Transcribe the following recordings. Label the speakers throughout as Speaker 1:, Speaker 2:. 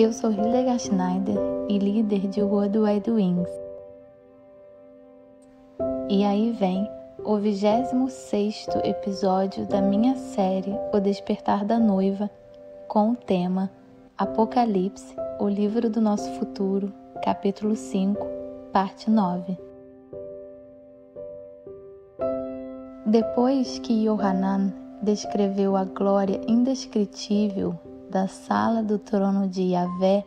Speaker 1: Eu sou Hildegard Schneider e líder de World Wide Wings. E aí vem o 26º episódio da minha série O Despertar da Noiva, com o tema Apocalipse, o livro do nosso futuro, capítulo 5, parte 9. Depois que Yohanan descreveu a glória indescritível da sala do trono de Yahvé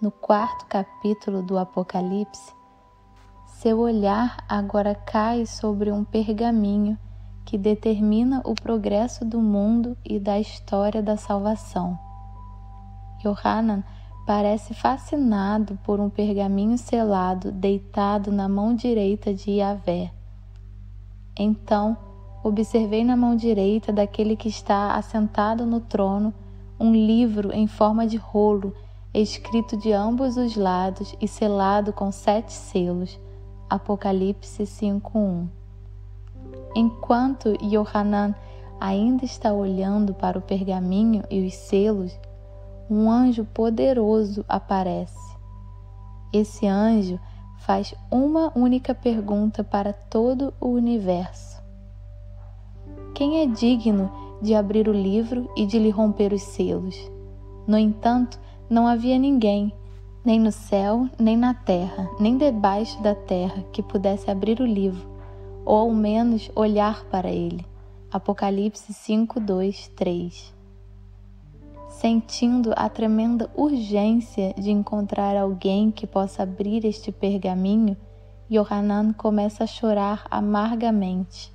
Speaker 1: no 4º capítulo do Apocalipse, seu olhar agora cai sobre um pergaminho que determina o progresso do mundo e da história da salvação. Yohanan parece fascinado por um pergaminho selado deitado na mão direita de Yahvé. Então, observei na mão direita daquele que está assentado no trono um livro em forma de rolo, escrito de ambos os lados e selado com 7 selos. Apocalipse 5:1. Enquanto Yohanan ainda está olhando para o pergaminho e os selos, um anjo poderoso aparece. Esse anjo faz uma única pergunta para todo o universo: quem é digno de abrir o livro e de lhe romper os selos? No entanto, não havia ninguém, nem no céu, nem na terra, nem debaixo da terra, que pudesse abrir o livro, ou ao menos olhar para ele. Apocalipse 5:2-3. Sentindo a tremenda urgência de encontrar alguém que possa abrir este pergaminho, Yohanan começa a chorar amargamente.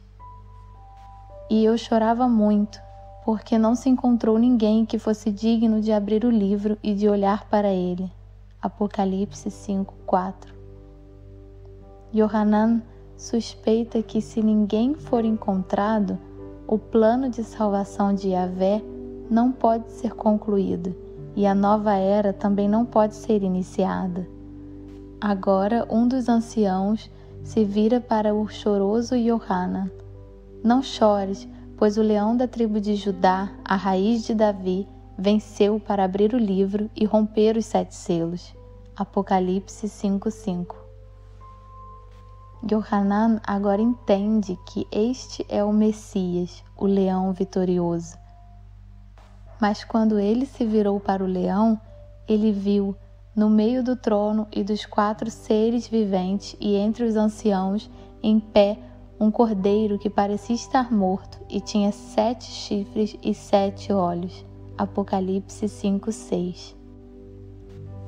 Speaker 1: E eu chorava muito, porque não se encontrou ninguém que fosse digno de abrir o livro e de olhar para ele. Apocalipse 5:4. Yohanan suspeita que, se ninguém for encontrado, o plano de salvação de Yahvé não pode ser concluído e a nova era também não pode ser iniciada. Agora, um dos anciãos se vira para o choroso Yohanan. Não chores, pois o leão da tribo de Judá, a raiz de Davi, venceu para abrir o livro e romper os 7 selos. Apocalipse 5:5. Yohanan agora entende que este é o Messias, o leão vitorioso. Mas quando ele se virou para o leão, ele viu, no meio do trono e dos 4 seres viventes e entre os anciãos, em pé, um cordeiro que parecia estar morto e tinha 7 chifres e 7 olhos. Apocalipse 5:6.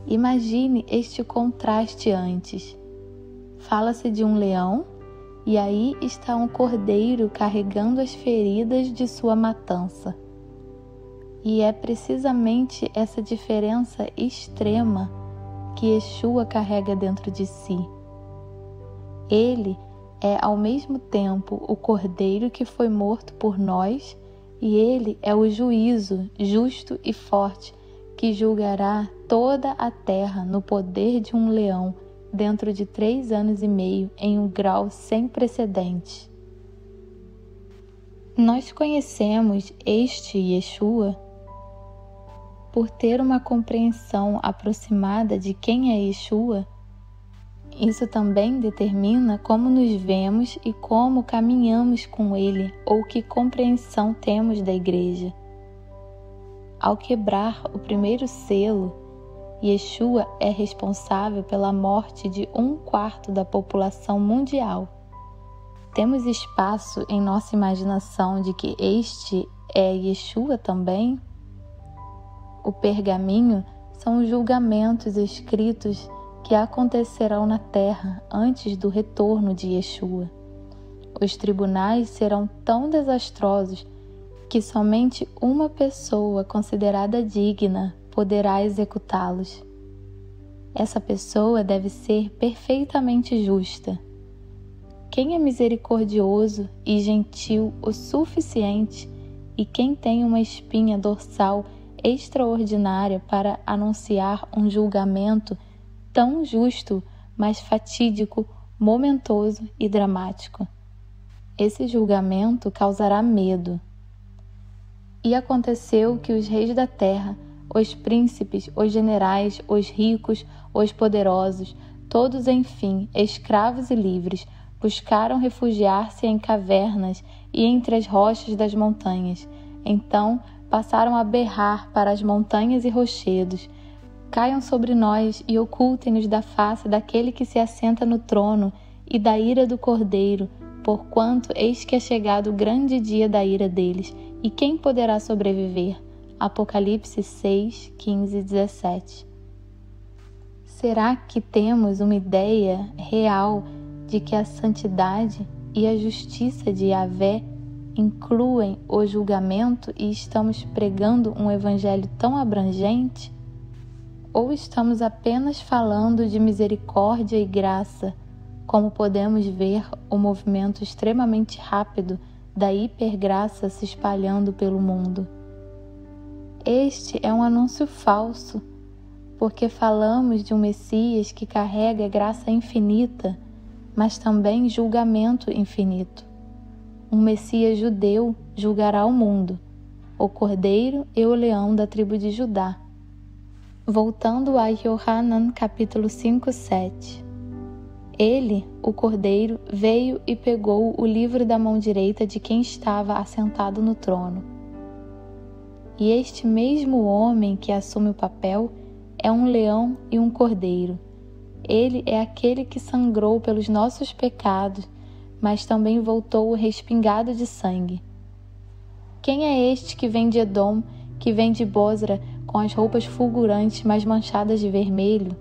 Speaker 1: Imagine este contraste antes. Fala-se de um leão e aí está um cordeiro carregando as feridas de sua matança. E é precisamente essa diferença extrema que Yeshua carrega dentro de si. Ele é ao mesmo tempo o cordeiro que foi morto por nós, e ele é o juízo justo e forte que julgará toda a terra no poder de um leão dentro de 3 anos e meio em um grau sem precedentes. Nós conhecemos este Yeshua por ter uma compreensão aproximada de quem é Yeshua. Isso também determina como nos vemos e como caminhamos com Ele, ou que compreensão temos da Igreja. Ao quebrar o primeiro selo, Yeshua é responsável pela morte de 1/4 da população mundial. Temos espaço em nossa imaginação de que este é Yeshua também? O pergaminho são os julgamentos escritos que acontecerão na terra antes do retorno de Yeshua. Os tribunais serão tão desastrosos que somente uma pessoa considerada digna poderá executá-los. Essa pessoa deve ser perfeitamente justa. Quem é misericordioso e gentil o suficiente e quem tem uma espinha dorsal extraordinária para anunciar um julgamento tão justo, mas fatídico, momentoso e dramático? Esse julgamento causará medo. E aconteceu que os reis da terra, os príncipes, os generais, os ricos, os poderosos, todos, enfim, escravos e livres, buscaram refugiar-se em cavernas e entre as rochas das montanhas. Então passaram a berrar para as montanhas e rochedos: caiam sobre nós e ocultem-nos da face daquele que se assenta no trono e da ira do Cordeiro, porquanto eis que é chegado o grande dia da ira deles, e quem poderá sobreviver? Apocalipse 6, 15 e 17. Será que temos uma ideia real de que a santidade e a justiça de Yahvé incluem o julgamento e estamos pregando um evangelho tão abrangente? Ou estamos apenas falando de misericórdia e graça, como podemos ver o movimento extremamente rápido da hipergraça se espalhando pelo mundo? Este é um anúncio falso, porque falamos de um Messias que carrega graça infinita, mas também julgamento infinito. Um Messias judeu julgará o mundo, o Cordeiro e o Leão da tribo de Judá. Voltando a Yohanan capítulo 5, 7. Ele, o Cordeiro, veio e pegou o livro da mão direita de quem estava assentado no trono. E este mesmo homem que assume o papel é um leão e um cordeiro. Ele é aquele que sangrou pelos nossos pecados, mas também voltou respingado de sangue. Quem é este que vem de Edom, que vem de Bosra, com as roupas fulgurantes, mas manchadas de vermelho?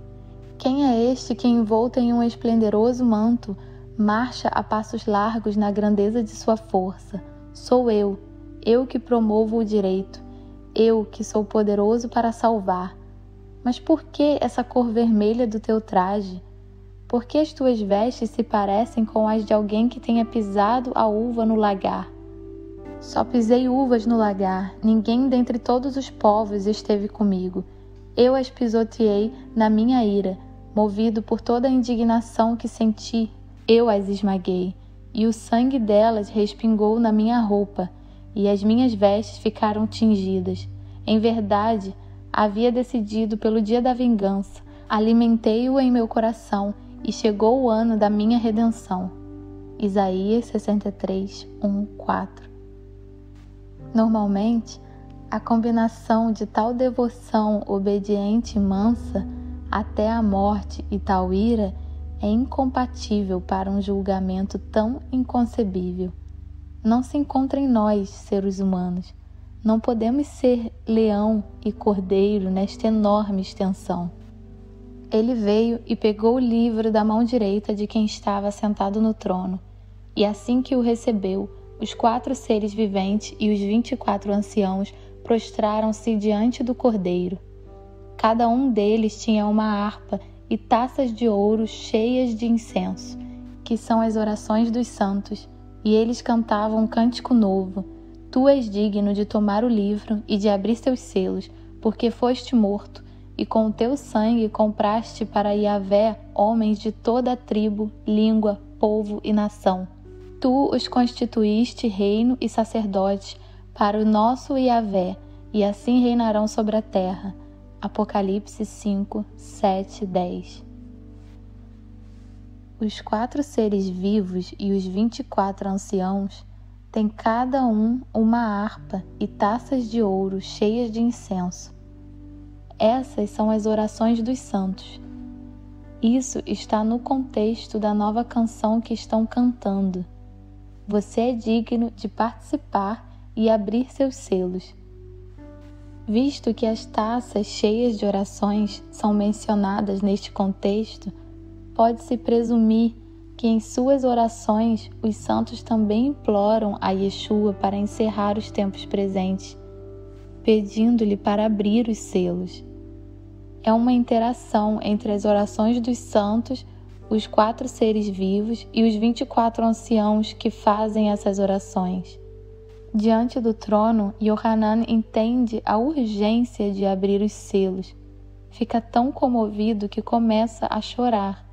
Speaker 1: Quem é este que, envolto em um esplendoroso manto, marcha a passos largos na grandeza de sua força? Sou eu que promovo o direito, eu que sou poderoso para salvar. Mas por que essa cor vermelha do teu traje? Por que as tuas vestes se parecem com as de alguém que tenha pisado a uva no lagar? Só pisei uvas no lagar, ninguém dentre todos os povos esteve comigo. Eu as pisoteei na minha ira, movido por toda a indignação que senti, eu as esmaguei, e o sangue delas respingou na minha roupa, e as minhas vestes ficaram tingidas. Em verdade, havia decidido pelo dia da vingança, alimentei-o em meu coração, e chegou o ano da minha redenção. Isaías 63, 1, 4. Normalmente, a combinação de tal devoção obediente e mansa até a morte e tal ira é incompatível para um julgamento tão inconcebível. Não se encontra em nós, seres humanos. Não podemos ser leão e cordeiro nesta enorme extensão. Ele veio e pegou o livro da mão direita de quem estava sentado no trono, e assim que o recebeu, os 4 seres viventes e os 24 anciãos prostraram-se diante do Cordeiro. Cada um deles tinha uma harpa e taças de ouro cheias de incenso, que são as orações dos santos, e eles cantavam um cântico novo: Tu és digno de tomar o livro e de abrir seus selos, porque foste morto, e com o teu sangue compraste para Yahvé homens de toda a tribo, língua, povo e nação. Tu os constituíste reino e sacerdote para o nosso Yahvé, e assim reinarão sobre a terra. Apocalipse 5, 7, 10. Os 4 seres vivos e os 24 anciãos têm cada um uma harpa e taças de ouro cheias de incenso. Essas são as orações dos santos. Isso está no contexto da nova canção que estão cantando. Você é digno de participar e abrir seus selos. Visto que as taças cheias de orações são mencionadas neste contexto, pode-se presumir que em suas orações os santos também imploram a Yeshua para encerrar os tempos presentes, pedindo-lhe para abrir os selos. É uma interação entre as orações dos santos, os 4 seres vivos e os 24 anciãos que fazem essas orações. Diante do trono, Yohanan entende a urgência de abrir os selos. Fica tão comovido que começa a chorar.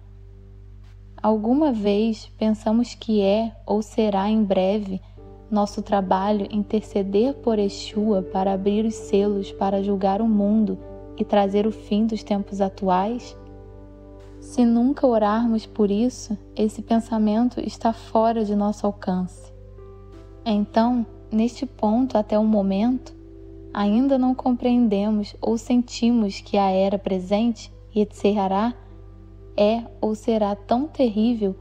Speaker 1: Alguma vez pensamos que é ou será em breve nosso trabalho interceder por Yeshua para abrir os selos para julgar o mundo e trazer o fim dos tempos atuais? Se nunca orarmos por isso, esse pensamento está fora de nosso alcance. Então, neste ponto até o momento, ainda não compreendemos ou sentimos que a era presente, Yetzirará, é ou será tão terrível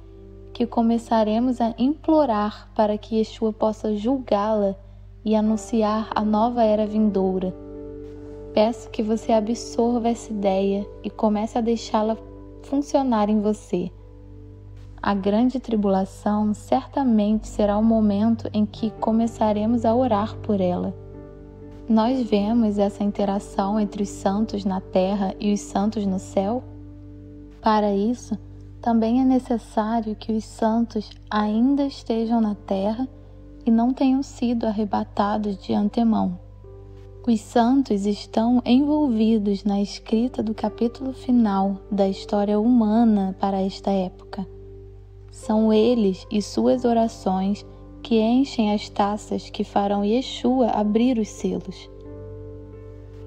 Speaker 1: que começaremos a implorar para que Yeshua possa julgá-la e anunciar a nova era vindoura. Peço que você absorva essa ideia e comece a deixá-la funcionar em você. A grande tribulação certamente será o momento em que começaremos a orar por ela. Nós vemos essa interação entre os santos na terra e os santos no céu? Para isso, também é necessário que os santos ainda estejam na terra e não tenham sido arrebatados de antemão. Os santos estão envolvidos na escrita do capítulo final da história humana para esta época. São eles e suas orações que enchem as taças que farão Yeshua abrir os selos.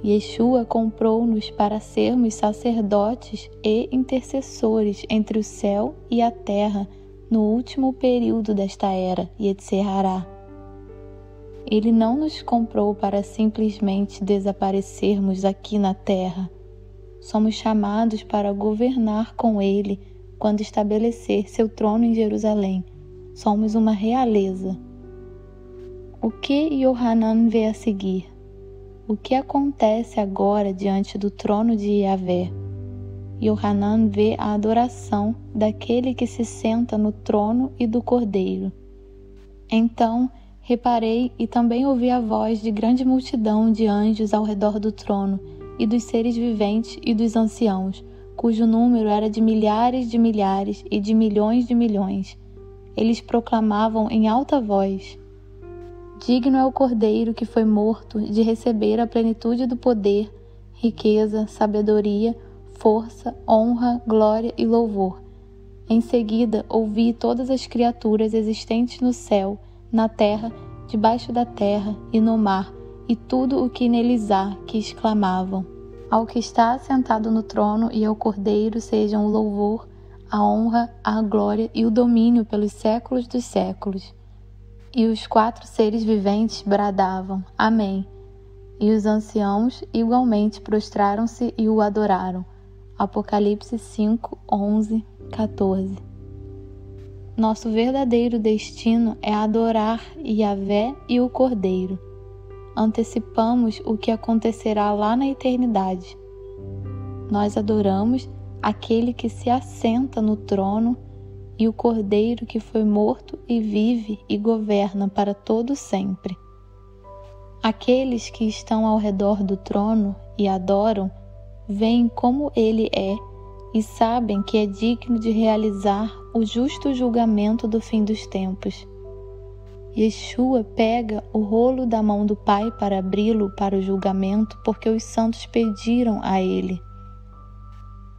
Speaker 1: Yeshua comprou-nos para sermos sacerdotes e intercessores entre o céu e a terra no último período desta era, Yetzirará. Ele não nos comprou para simplesmente desaparecermos aqui na terra. Somos chamados para governar com Ele quando estabelecer seu trono em Jerusalém. Somos uma realeza. O que Yohanan vê a seguir? O que acontece agora diante do trono de Yahvé? Yohanan vê a adoração daquele que se senta no trono e do Cordeiro. Então, reparei e também ouvi a voz de grande multidão de anjos ao redor do trono, e dos seres viventes e dos anciãos, cujo número era de milhares e de milhões. Eles proclamavam em alta voz: digno é o Cordeiro que foi morto de receber a plenitude do poder, riqueza, sabedoria, força, honra, glória e louvor. Em seguida, ouvi todas as criaturas existentes no céu, na terra, debaixo da terra e no mar, e tudo o que neles há, que exclamavam: ao que está assentado no trono e ao Cordeiro sejam o louvor, a honra, a glória e o domínio pelos séculos dos séculos. E os 4 seres viventes bradavam: Amém. E os anciãos igualmente prostraram-se e o adoraram. Apocalipse 5, 11, 14. Nosso verdadeiro destino é adorar Yahvé e o Cordeiro. Antecipamos o que acontecerá lá na eternidade. Nós adoramos aquele que se assenta no trono e o Cordeiro que foi morto e vive e governa para todo sempre. Aqueles que estão ao redor do trono e adoram, veem como ele é e sabem que é digno de realizar o justo julgamento do fim dos tempos. Yeshua pega o rolo da mão do Pai para abri-lo para o julgamento, porque os santos pediram a ele.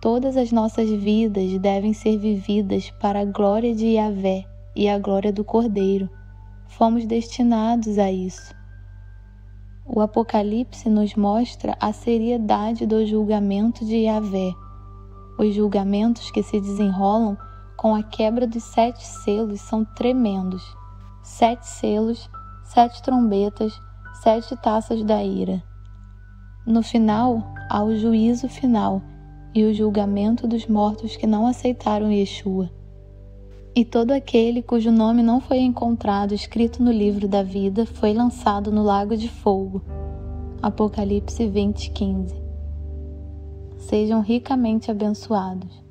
Speaker 1: Todas as nossas vidas devem ser vividas para a glória de Yahvé e a glória do Cordeiro. Fomos destinados a isso. O Apocalipse nos mostra a seriedade do julgamento de Yahvé. Os julgamentos que se desenrolam com a quebra dos 7 selos são tremendos. 7 selos, 7 trombetas, 7 taças da ira. No final, há o juízo final e o julgamento dos mortos que não aceitaram Yeshua. E todo aquele cujo nome não foi encontrado escrito no livro da vida foi lançado no lago de fogo. Apocalipse 20:15. Sejam ricamente abençoados.